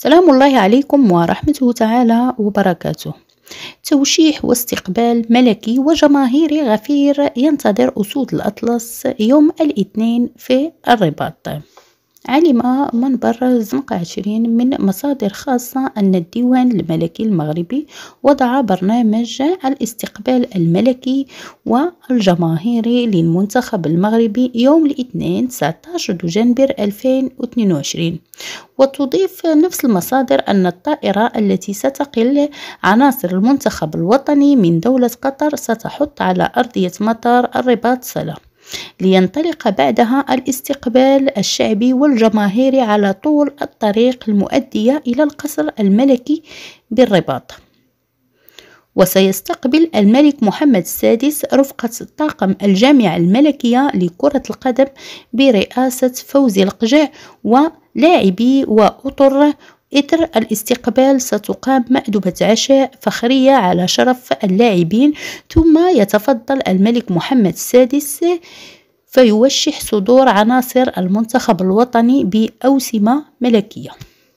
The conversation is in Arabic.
سلام الله عليكم ورحمته تعالى وبركاته. توشيح واستقبال ملكي وجماهيري غفير ينتظر أسود الأطلس يوم الاثنين في الرباط. علم منبر زنقة 20 من مصادر خاصة أن الديوان الملكي المغربي وضع برنامج الاستقبال الملكي والجماهيري للمنتخب المغربي يوم الاثنين 19 دجنبر 2022. وتضيف نفس المصادر أن الطائرة التي ستقل عناصر المنتخب الوطني من دولة قطر ستحط على أرضية مطار الرباط صلة، لينطلق بعدها الاستقبال الشعبي والجماهيري على طول الطريق المؤدية إلى القصر الملكي بالرباط. وسيستقبل الملك محمد السادس رفقة طاقم الجامعة الملكية لكرة القدم برئاسة فوزي القجع ولاعبي وأطر. إثر الاستقبال ستقام مأدبة عشاء فخرية على شرف اللاعبين، ثم يتفضل الملك محمد السادس فيوشح صدور عناصر المنتخب الوطني بأوسمة ملكية.